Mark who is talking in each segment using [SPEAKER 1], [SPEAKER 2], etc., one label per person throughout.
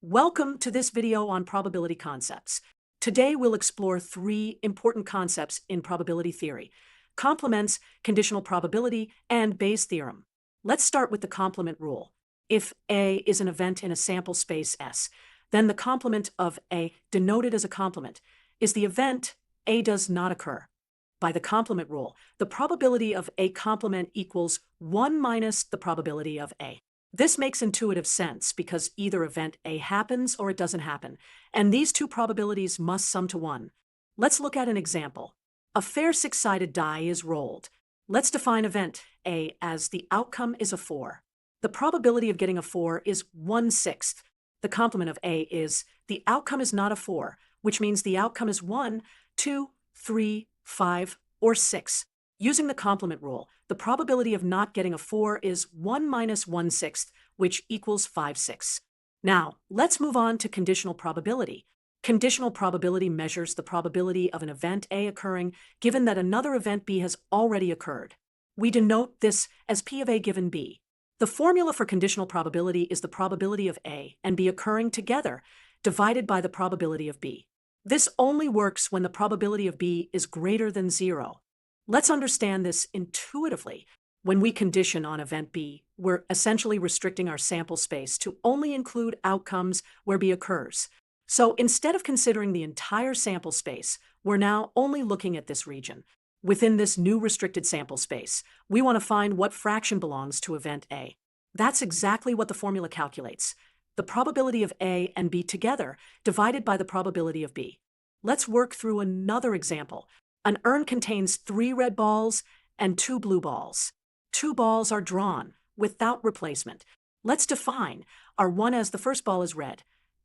[SPEAKER 1] Welcome to this video on probability concepts. Today we'll explore three important concepts in probability theory: complements, conditional probability, and Bayes' theorem. Let's start with the complement rule. If A is an event in a sample space S, then the complement of A, denoted as a complement, is the event A does not occur. By the complement rule, the probability of A complement equals 1 minus the probability of A. This makes intuitive sense because either event A happens or it doesn't happen, and these two probabilities must sum to 1. Let's look at an example. A fair six-sided die is rolled. Let's define event A as the outcome is a 4. The probability of getting a 4 is 1/6. The complement of A is the outcome is not a 4, which means the outcome is 1, 2, 3, 5, or 6. Using the complement rule, the probability of not getting a 4 is 1 minus 1/6, which equals 5/6. Now, let's move on to conditional probability. Conditional probability measures the probability of an event A occurring given that another event B has already occurred. We denote this as P of A given B. The formula for conditional probability is the probability of A and B occurring together divided by the probability of B. This only works when the probability of B is greater than 0. Let's understand this intuitively. When we condition on event B, we're essentially restricting our sample space to only include outcomes where B occurs. So instead of considering the entire sample space, we're now only looking at this region. Within this new restricted sample space, we want to find what fraction belongs to event A. That's exactly what the formula calculates: the probability of A and B together divided by the probability of B. Let's work through another example. An urn contains 3 red balls and 2 blue balls. 2 balls are drawn without replacement. Let's define our 1 as the first ball is red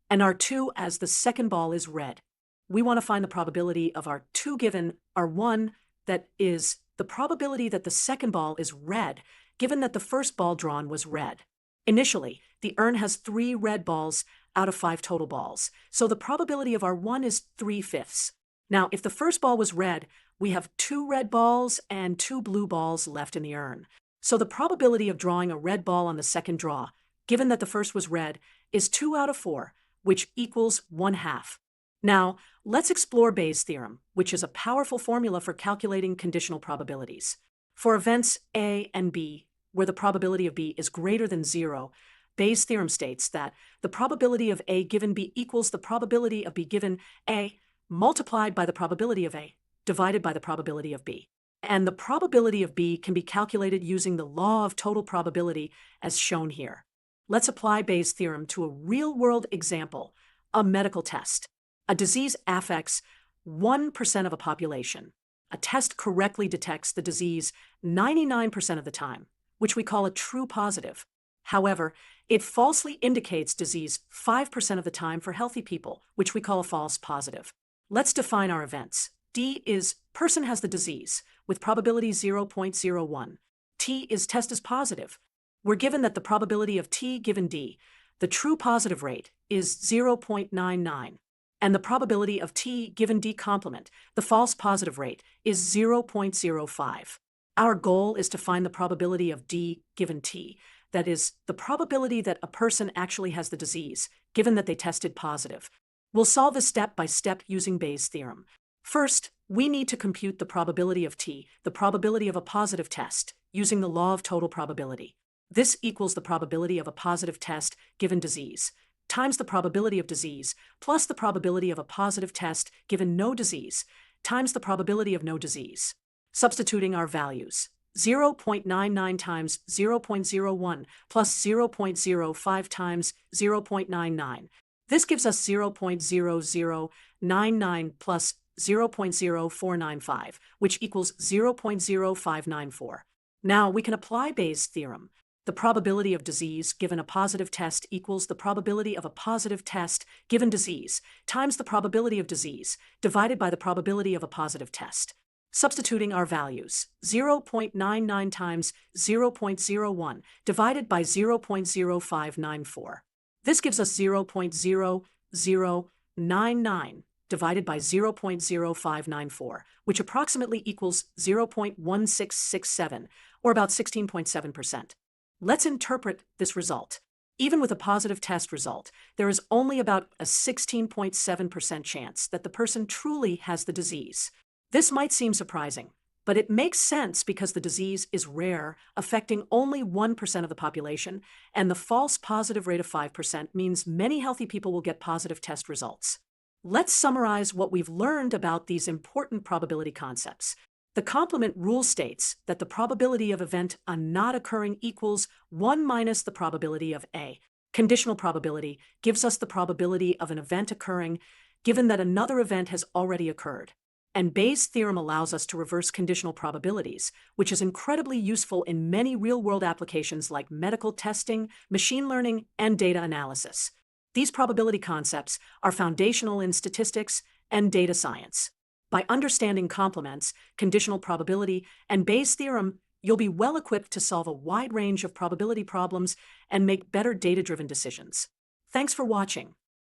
[SPEAKER 1] and our 2 as the second ball is red. We want to find the probability of our 2 given our 1, that is, the probability that the second ball is red, given that the first ball drawn was red. Initially, the urn has 3 red balls out of 5 total balls, so the probability of our 1 is 3/5. Now, if the first ball was red, we have 2 red balls and 2 blue balls left in the urn. So the probability of drawing a red ball on the second draw, given that the first was red, is 2 out of 4, which equals 1/2. Now, let's explore Bayes' theorem, which is a powerful formula for calculating conditional probabilities. For events A and B, where the probability of B is greater than 0, Bayes' theorem states that the probability of A given B equals the probability of B given A multiplied by the probability of A divided by the probability of B. And the probability of B can be calculated using the law of total probability as shown here. Let's apply Bayes' theorem to a real-world example, a medical test. A disease affects 1% of a population. A test correctly detects the disease 99% of the time, which we call a true positive. However, it falsely indicates disease 5% of the time for healthy people, which we call a false positive. Let's define our events. D is person has the disease, with probability 0.01. T is test is positive. We're given that the probability of T given D, the true positive rate, is 0.99, and the probability of T given D complement, the false positive rate, is 0.05. Our goal is to find the probability of D given T, that is, the probability that a person actually has the disease, given that they tested positive. We'll solve this step by step using Bayes' theorem. First, we need to compute the probability of T, the probability of a positive test, using the law of total probability. This equals the probability of a positive test given disease, times the probability of disease, plus the probability of a positive test given no disease, times the probability of no disease. Substituting our values: 0.99 times 0.01 plus 0.05 times 0.99. This gives us 0.0099 plus 0.0495, which equals 0.0594. Now we can apply Bayes' theorem. The probability of disease given a positive test equals the probability of a positive test given disease times the probability of disease divided by the probability of a positive test. Substituting our values: 0.99 times 0.01 divided by 0.0594. This gives us 0.0099 divided by 0.0594, which approximately equals 0.1667, or about 16.7%. Let's interpret this result. Even with a positive test result, there is only about a 16.7% chance that the person truly has the disease. This might seem surprising, but it makes sense because the disease is rare, affecting only 1% of the population, and the false positive rate of 5% means many healthy people will get positive test results. Let's summarize what we've learned about these important probability concepts. The complement rule states that the probability of event A not occurring equals 1 minus the probability of A. Conditional probability gives us the probability of an event occurring given that another event has already occurred. And Bayes' theorem allows us to reverse conditional probabilities, which is incredibly useful in many real-world applications like medical testing, machine learning, and data analysis. These probability concepts are foundational in statistics and data science. By understanding complements, conditional probability, and Bayes' theorem, you'll be well equipped to solve a wide range of probability problems and make better data-driven decisions. Thanks for watching.